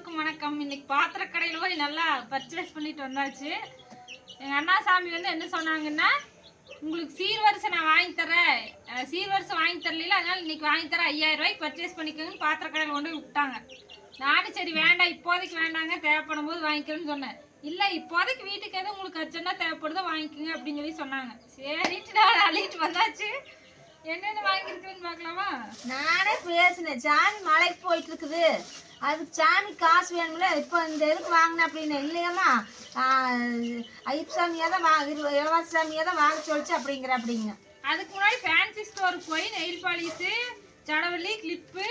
எல்லோருக்கும் வணக்கம். இன்னைக்கு பாத்திர கடையில் போய் நல்லா பர்ச்சேஸ் பண்ணிட்டு வந்தாச்சு. எங்கள் அண்ணா சாமி வந்து என்ன சொன்னாங்கன்னா, உங்களுக்கு சீர்வரிசை நான் வாங்கி தரேன், சீர்வரிசை வாங்கி தரல, அதனால இன்னைக்கு வாங்கி தரேன், 5000 ரூபாய்க்கு பர்ச்சேஸ் பண்ணிக்கோங்கன்னு பாத்திர கடையில் கொண்டு போய் விட்டாங்க. நானும் சரி வேண்டாம், இப்போதைக்கு வேண்டாங்க, தேவைப்படும் போது வாங்கிக்கிறேன்னு சொன்னேன். இல்லை இப்போதைக்கு வீட்டுக்கு எதுவும் உங்களுக்கு அர்ஜென்ட்டாக தேவைப்படுதோ வாங்கிக்கோங்க அப்படின்னு சொல்லி சொன்னாங்க. சரிட்டு நான் அள்ளிட்டு வந்தாச்சு. என்னென்ன வாங்கியிருக்குன்னு பார்க்கலாமா? நானே பேசினேன், சாமி மலைக்கு போயிட்டு இருக்குது, அதுக்கு சாமி காசு வேணும்ல, இப்போ இந்த இதுக்கு வாங்கினேன் அப்படின்னு. இல்லையாம்மா ஐயப்ப சாமியாக தான் இலவச சாமியாக தான் வாங்க சொல்லிச்சு அப்படிங்க. அதுக்கு முன்னாடி ஃபேன்சி ஸ்டோருக்கு போய் நெயில் பாலிஷு, ஜடவள்ளி, கிளிப்பு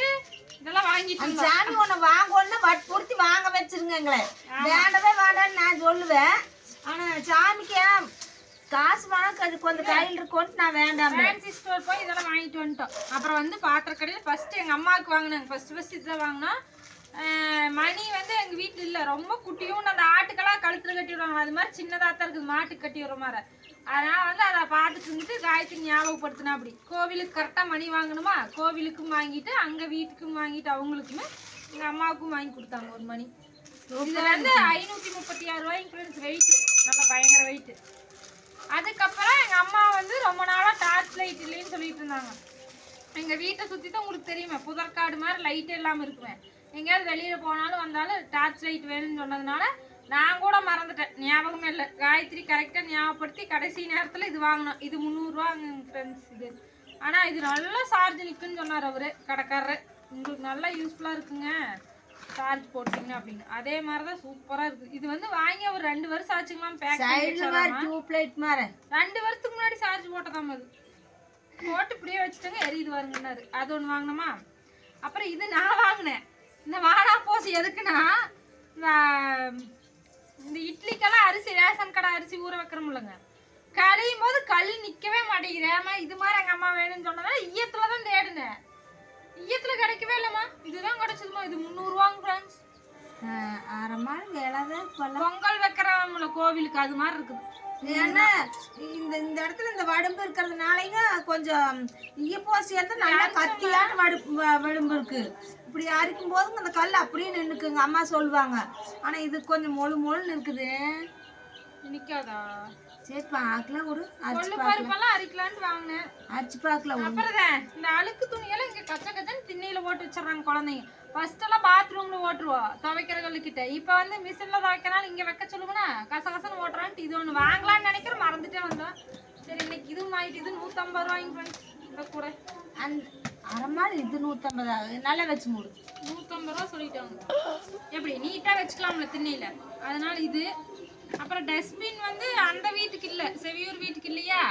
இதெல்லாம் வாங்கிட்டு சாமி ஒன்று வாங்கணும்னா வற்புறுத்தி வாங்க வச்சிருங்க எங்களை. வேண்டவே வேண்டான்னு நான் சொல்லுவேன். ஆனால் சாமிக்கு காசு வேணா கொஞ்சம் கையில் இருக்கும்னு நான் வேண்டாம். ஃபேன்சி ஸ்டோர் போய் இதெல்லாம் வாங்கிட்டு வந்துட்டோம். அப்புறம் வந்து பாத்திர கடையில் ஃபஸ்ட்டு எங்கள் அம்மாவுக்கு வாங்கினாங்க. ஃபஸ்ட்டு இதுதான் வாங்கினோம். மணி வந்து எங்கள் வீட்டில் இல்லை, ரொம்ப குட்டியும் அந்த ஆட்டுக்கெல்லாம் கழுத்தில் கட்டி விடுவாங்க, அது மாதிரி சின்னதாக தான் இருக்குது, மாட்டுக்கு கட்டி விடுற மாதிரி. அதனால் வந்து அதை பார்த்துட்டு இருந்துட்டு காயத்ரி ஞாபகப்படுத்தினா. அப்படி கோவிலுக்கு கரெக்டாக மணி வாங்கணுமா, கோவிலுக்கும் வாங்கிட்டு அங்கே வீட்டுக்கும் வாங்கிட்டு அவங்களுக்குமே எங்கள் அம்மாவுக்கும் வாங்கி கொடுத்தாங்க ஒரு மணி. இது வந்து 536 ரூபாய்க்கு ஃப்ரெண்ட்ஸ், வெயிட்டு நல்லா பயங்கர வெயிட்டு. அதுக்கப்புறம் எங்கள் அம்மா வந்து ரொம்ப நாளாக டார்ச் லைட் இல்லைன்னு சொல்லிட்டு இருந்தாங்க. எங்கள் வீட்டை சுற்றி தான் உங்களுக்கு தெரியுமே, புதற்காடு மாதிரி லைட்டு இல்லாமல் இருக்குவேன். எங்கேயாவது வெளியில் போனாலும் வந்தாலும் டார்ச் லைட் வேணும்னு சொன்னதுனால நான் கூட மறந்துட்டேன், ஞாபகமே இல்லை. காயத்ரி கரெக்டாக ஞாபகப்படுத்தி கடைசி நேரத்தில் இது வாங்கினோம். இது 300 ரூபாங்க ஃப்ரெண்ட்ஸ் இது. ஆனால் இது நல்லா சார்ஜ் நிற்குன்னு சொன்னார் அவர் கடைக்காரர். உங்களுக்கு நல்லா யூஸ்ஃபுல்லாக இருக்குங்க சார்ஜ் போட்டிங்க அப்படின்னு. அதே மாதிரி தான் சூப்பராக இருக்குது. இது வந்து வாங்கி ஒரு 2 வருஷம் ஆச்சுங்களாம். பேக் 2 வருஷத்துக்கு முன்னாடி சார்ஜ் போட்டதாம். அது போட்டு இப்படியே வச்சுட்டாங்க, எரியுது வருங்கன்னாரு. அது ஒன்று வாங்கினோமா. அப்புறம் இது நான் வாங்கினேன். இந்த வாடா போஸ் எதுக்குன்னா, இந்த இட்லிக்கெல்லாம் அரிசி, ரேஷன் கடை அரிசி ஊற வைக்கிறோம்லங்க, கழியும் போது கல் நிற்கவே மாட்டேங்குது. ஏமா இது மாதிரி எங்கள் அம்மா வேணும்னு சொன்னதால ஈயத்தில் தான் தேடினேன். ஈயத்தில் கிடைக்கவே இல்லைம்மா, இதுதான் கிடைச்சதுமா. இது 300 ரூபாங்க ஃப்ரெண்ட்ஸ். பொங்கல் வைக்கிறவங்கள கோவிலுக்கு அது மாதிரி இருக்குது. ஏன்னா இந்த இடத்துல இந்த வடும்பு இருக்கிறதுனாலங்க கொஞ்சம் ஈயப்போ சேர்ந்து நல்லா கத்தியான வடும்பு இருக்கு. இப்படி அரிக்கும் போதுங்க அந்த கல் அப்படியே நின்றுக்குங்க, அம்மா சொல்லுவாங்க. ஆனா இது கொஞ்சம் மொழுன்னு இருக்குது. நிக்காதா? சரி பார்க்கலாம், ஒரு பருப்பெல்லாம் அரிக்கலான்ட்டு வாங்கினேன், அரிச்சு பார்க்கலாம். அப்புறம் இந்த அழுக்கு துணியெல்லாம் இங்க கச்சன்னு திண்ணையில போட்டு வச்சிடறாங்க குழந்தைங்க. ஃபர்ஸ்ட் எல்லாம் பாத்ரூம்ல ஓட்டுருவோம் துவைக்கிற கல்லுக்கிட்ட. இப்ப வந்து மிஷின்ல துவைக்கனாலும் இங்க வைக்க சொல்லுங்கன்னா கசகசன்னு ஓட்டுறான்ட்டு இது ஒண்ணு வாங்கலாம்னு நினைக்கிறேன், மறந்துட்டே வந்தோம். சரி இன்னைக்கு இதுவும் வாங்கிட்டு. இது 150 ரூபாய்ங்க இந்த கூட. அந்த அரைமாள் இது 150 நல்லா வச்சு மூடு. 150 ரூபா சொல்லிட்டாங்க. எப்படி நீட்டா வச்சுக்கலாம்ல திண்ணையில, அதனால இது. அப்புறம் டஸ்ட்பின் வந்து அந்த வீட்டுக்கு இல்லை, செவியூர் வீட்டுக்கு இல்லையா,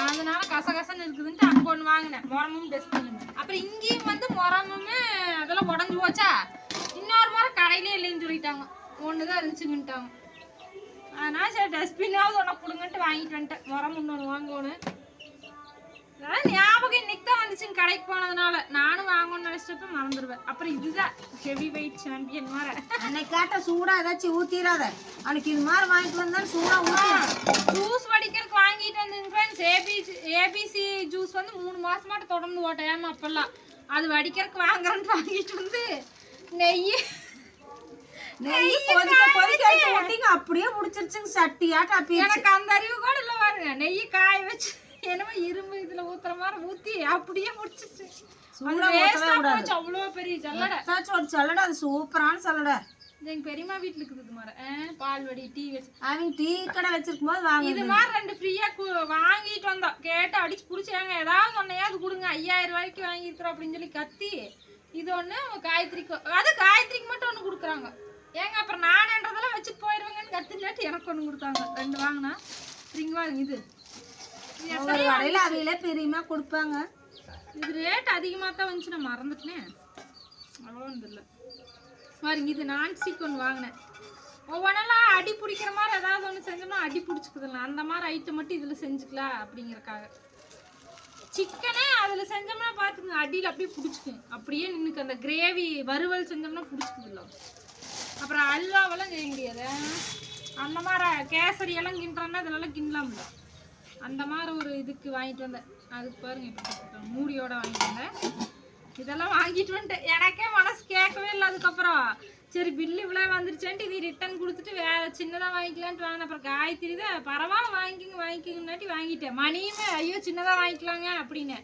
அதனால கசகசன்னு இருக்குதுன்ட்டு அங்கே ஒன்று வாங்கினேன், முறமும் டஸ்ட்பின். அப்புறம் இங்கேயும் வந்து முறமுமே அதெல்லாம் உடஞ்சி போச்சா, இன்னொரு முறை கடையிலே இல்லைன்னு சொல்லிட்டாங்க, ஒன்று தான் இருந்துச்சுங்கன்ட்டாங்க. அதனால சரி டஸ்ட்பின்னாவது ஒன்று கொடுங்கன்ட்டு வாங்கிட்டு வந்துட்டேன். முறம் இன்னொன்று வாங்கணும். அதெல்லாம் ஞாபகம் இன்னைக்கு தான் வந்துச்சுங்க கடைக்கு போனதுனால. நானும் வாங்கணும்னு நினைச்சிட்டு மறந்துடுவேன். அப்புறம் இதுதான் ஹெவி வெயிட் சாம்பியன் மாதிரி. அன்னைக்கு கேட்ட சூடா ஏதாச்சும் ஊத்திராத, அன்னைக்கு இது மாதிரி வாங்கிட்டு வந்தாலும் சூடா ஊத்தி ஜூஸ் வடிக்கிறதுக்கு வாங்கிட்டு வந்துங்க ஃப்ரெண்ட்ஸ். ஏபிசி ஜூஸ் வந்து 3 மாசமாட்ட தொடர்ந்து ஓட்டேன். ஏமா அப்பெல்லாம் அது வடிக்கிறதுக்கு வாங்குறேன்னு வாங்கிட்டு வந்து நெய் கொதிக்க அப்படியே முடிச்சிருச்சுங்க சட்டியாட்ட. எனக்கு அந்த அறிவு கூட இல்லை பாருங்க. நெய் காய வச்சு என்னமோ இரும்பு இதுல ஊத்துற மாதிரி ஊத்தி அப்படியே முடிச்சிச்சு. அவ்வளோ பெரிய சல்லடை. ஒரு சல்லடை, அது சூப்பரான சல்லடை. எங்க பெரியம்மா வீட்டுல இருக்குது இது மாதிரி. பால் வடி டீ வச்சு அவங்க டீ கடை வச்சிருக்கும் போது வாங்க இது மாதிரி 2 ஃப்ரீயா வாங்கிட்டு வந்தோம். கேட்டு அடிச்சு பிடிச்சாங்க, ஏதாவது ஒன்னையாவது கொடுங்க, 5000 ரூபாய்க்கு வாங்கிருக்கிறோம் அப்படின்னு சொல்லி கத்தி. இது ஒண்ணு காயத்ரிக்கு, அது காயத்ரிக்கு மட்டும் ஒண்ணு கொடுக்குறாங்க. ஏங்க அப்புறம் நானன்றதெல்லாம் வச்சுட்டு போயிடுவாங்கன்னு கத்துட்டு எனக்கு ஒண்ணு கொடுத்தாங்க. 2 வாங்கினா வாங்க. இது கடையில் அவையில பெரியமா கொடுப்பாங்க. இது ரேட் அதிகமாக தான் வந்துச்சு, நான் மறந்துட்டேன், அவ்வளோ இல்லை பாருங்க. இது நான்ஸ்டிக் ஒன்று வாங்கினேன். ஒவ்வொன்றெல்லாம் அடி பிடிக்கிற மாதிரி ஏதாவது ஒன்று செஞ்சோம்னா அடி பிடிச்சிக்குதுல்ல, அந்த மாதிரி ஐட்டம் மட்டும் இதில் செஞ்சுக்கலாம் அப்படிங்கிறக்காக. சிக்கனே அதில் செஞ்சோம்னா பார்த்துங்க அடியில் அப்படியே பிடிச்சிக்கும், அப்படியே நின்றுக்கு. அந்த கிரேவி வறுவல் செஞ்சோம்னா பிடிச்சிக்குதுல்ல. அப்புறம் அல்வாவெல்லாம் செய்ய முடியாது, அந்த மாதிரி கேசரியெல்லாம் கிண்டுறோன்னா இதெல்லாம் கிண்டலாம்ல, அந்த மாதிரி ஒரு இதுக்கு வாங்கிட்டு வந்தேன். அதுக்கு பாருங்க இப்போ மூடியோட வாங்கிட்டு வந்தேன். இதெல்லாம் வாங்கிட்டு வந்துட்டேன். எனக்கே மனசு கேட்கவே இல்லை. அதுக்கப்புறம் சரி பில்லு இவ்வளோ வந்துருச்சேன்ட்டு இது ரிட்டன் கொடுத்துட்டு வேற சின்னதாக வாங்கிக்கலான்ட்டு வாங்கினேன். அப்புறம் காயத்ரி தான் பரவாயில்ல வாங்கிக்கோங்கன்னாட்டி வாங்கிட்டேன். மணியுமே ஐயோ சின்னதாக வாங்கிக்கலாங்க அப்படின்னு.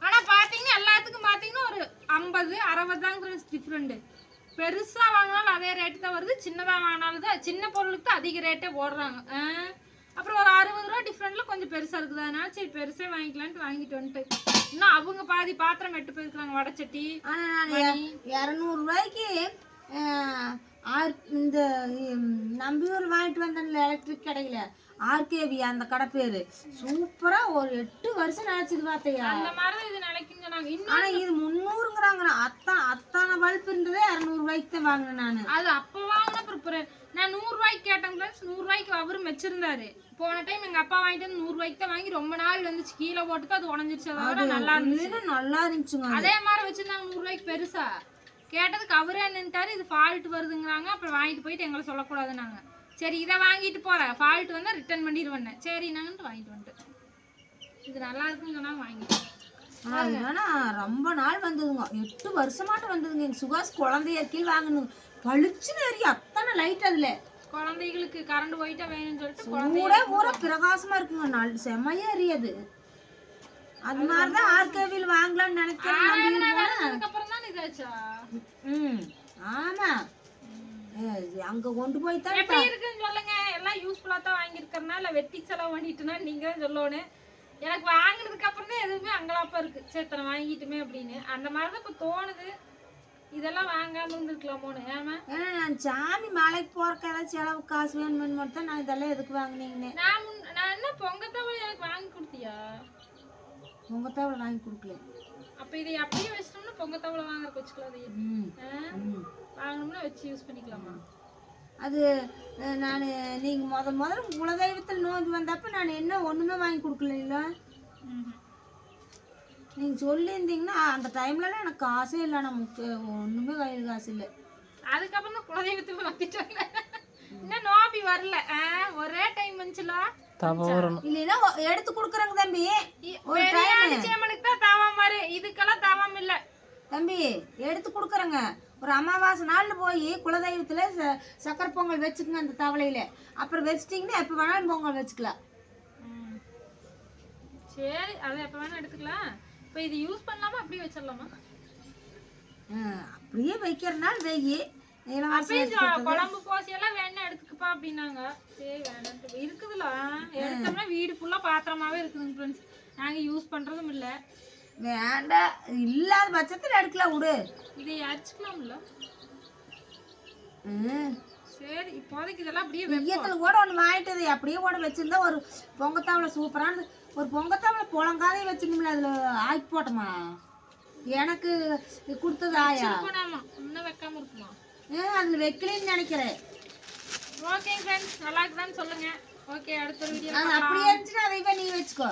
ஆனால் பார்த்தீங்கன்னா எல்லாத்துக்கும் பார்த்தீங்கன்னா ஒரு 50 60 தாங்க டிஃப்ரெண்ட்டு. பெருசாக வாங்கினாலும் அதே ரேட்டு தான் வருது, சின்னதாக வாங்கினாலும் தான் சின்ன பொருளுக்கு தான் அதிக ரேட்டே போடுறாங்க. அப்புறம் ஒரு 60 ரூபா டிஃப்ரெண்ட்டில் கொஞ்சம் பெருசாக இருக்குது. அதனால சரி பெருசே வாங்கிக்கலான்ட்டு வாங்கிட்டு வந்துட்டு இன்னும் அவங்க பாதி பாத்திரம் எட்டு போயிருக்காங்க வடச்சட்டி. ஆனால் நான் 200 ரூபாய்க்கு இந்த நம்பியூர் வாங்கிட்டு வந்தேன்ல எலக்ட்ரிக் கடையில ஆர்கேவி அந்த கடை பேரு சூப்பராக ஒரு 8 வருஷம் நினைச்சது பார்த்தையா. அந்த மாதிரி தான் இது நினைக்குங்க நாங்கள் இன்னும். ஆனால் இது 300ங்கிறாங்க. அத்தான பல்ப் இருந்ததே 200 ரூபாய்க்கு தான் வாங்கினேன் நான். அது அப்போ வாங்கின அப்புறம் நான் 100 ரூபாய்க்கு கேட்டேன் ஃப்ரெண்ட்ஸ். 100 ரூபாய்க்கு அவரும் வச்சிருந்தாரு. போன டைம் எங்கள் அப்பா வாங்கிட்டு வந்து 100 ரூபாய்க்கு தான் வாங்கி ரொம்ப நாள் வந்துச்சு. கீழே போட்டு அது உடஞ்சிருச்சு. அதோட நல்லா இருந்துச்சு. நல்லா இருந்துச்சுங்க. அதே மாதிரி வச்சிருந்தாங்க 100 ரூபாய்க்கு பெருசா. கேட்டதுக்கு அவரே நின்ட்டாரு இது ஃபால்ட் வருதுங்கிறாங்க. அப்புறம் வாங்கிட்டு போயிட்டு எங்களை சொல்லக்கூடாதுன்னாங்க. சரி இதை வாங்கிட்டு போகிறேன், ஃபால்ட் வந்தால் ரிட்டர்ன் பண்ணிடுவேன். சரி நாங்கன்ட்டு வாங்கிட்டு வந்துட்டேன். இது நல்லா இருக்குன்னு சொன்னாங்க வாங்கிட்டேன். அதுனா ரொம்ப நாள் வந்ததுங்க, 8 வருஷமாட்டம் வந்ததுங்க. எங்கள் சுகாஸ் குழந்தைய கீழ் வாங்கணுங்க, பளிச்சுன்னு எரியும் அத்தனை லைட். அதில் குழந்தைகளுக்கு கரண்ட் போயிட்டா வேணும்னு சொல்லிட்டு கூட பூரா பிரகாசமாக இருக்குங்க, நல்ல செம்மையா எரியாது. அது மாதிரி தான் ஆர்கேவியில் வாங்கலாம்னு நினைக்கிறேன். அதுக்கப்புறம் தான் இதாச்சா? ஆமாம், அங்கே கொண்டு போய் தான் எப்படி இருக்குன்னு சொல்லுங்க. எல்லாம் யூஸ்ஃபுல்லாக தான் வாங்கியிருக்கறனால வெட்டி செலவு பண்ணிட்டுனா நீங்கள் தான் சொல்லணும். எனக்கு வாங்கினதுக்கு அப்புறம் தான் எதுவுமே அங்கலாப்பா இருக்குது. சரி இத்தனை வாங்கிட்டுமே அப்படின்னு அந்த மாதிரி தான் இப்போ தோணுது. இதெல்லாம் வாங்காமல் இருந்துருக்கலாமோன்னு. ஏன்னா நான் சாமி மலைக்கு போகிறக்கு ஏதாவது செலவு காசு வேணும்னு மட்டும் நான் இதெல்லாம் எதுக்கு வாங்கினீங்கன்னு. நான் என்ன பொங்கத்தவளை எனக்கு வாங்கி கொடுத்தியா? பொங்கத்தவளை வாங்கி கொடுக்கல. அப்போ இதை அப்படியே வச்சிட்டோம்னா பொங்கத்தவளை வாங்குறதுக்கு வச்சுக்கலாம். வாங்கணும்னா வச்சு யூஸ் பண்ணிக்கலாமா? அது நான் நீங்கள் முதல்ல குலதெய்வத்தில் நோம்பி வந்தப்போ நான் என்ன ஒன்றுமே வாங்கி கொடுக்கல. நீங்கள் சொல்லியிருந்தீங்கன்னா அந்த டைம்லலாம் எனக்கு காசே இல்லை. நமக்கு ஒன்றுமே கையில் காசு இல்லை. அதுக்கப்புறம் தான் குலதெய்வத்துக்கு வந்துட்டாங்க. இன்னும் நோம்பி வரல. ஒரே டைம் வந்துச்சுல இல்லைன்னா எடுத்து கொடுக்குறேங்க தம்பி. ஒரு சேமனுக்கு தான் தாவாம மாதிரி, இதுக்கெல்லாம் தாவாம இல்லை தம்பி. எடுத்து கொடுக்குறேங்க. ஒரு அமாவாசை நாளில் போய் குலதெய்வத்தில் சக்கரை பொங்கல் வச்சுக்கோங்க அந்த தவளையில். அப்புறம் வச்சுட்டிங்கன்னா எப்போ வேணாலும் பொங்கல் வச்சுக்கலாம். சரி அதை எப்போ வேணால் எடுத்துக்கலாம். இப்போ இது யூஸ் பண்ணலாமா அப்படியே வச்சிடலாமா? அப்படியே வைக்கிறனால வெயி குழம்பு போசியெல்லாம் வேணா எடுத்துக்கப்பா அப்படின்னாங்க. சரி வேணாம் இருக்குதுல்ல, எடுத்தோம்னா வீடு ஃபுல்லாக பாத்திரமாவே இருக்குதுங்க ஃப்ரெண்ட்ஸ். நாங்கள் யூஸ் பண்ணுறதும் இல்லை. வேண்டாம், இல்லாத பட்சத்தில் எடுக்கலாம் விடு. இதை அரைச்சிக்கலாம்ல. சரி இப்போதைக்கு இதெல்லாம் அப்படியே வெய்யத்தில் கூட ஒன்று வாங்கிட்டது அப்படியே கூட வச்சுருந்தா ஒரு பொங்கத்தாவளை சூப்பரான ஒரு பொங்கத்தாவளை புலங்காதே வச்சுக்கணும்ல. அதில் ஆக்கி போட்டோமா எனக்கு கொடுத்தது ஆயா. இன்னும் வைக்காம இருக்குமா? அதில் வைக்கலன்னு நினைக்கிறேன். ஓகே ஃப்ரெண்ட்ஸ் நல்லா இருக்குதான்னு சொல்லுங்கள். ஓகே அடுத்த வீடியோ அப்படியே இருந்துச்சுன்னா அதை நீ வச்சுக்கோ.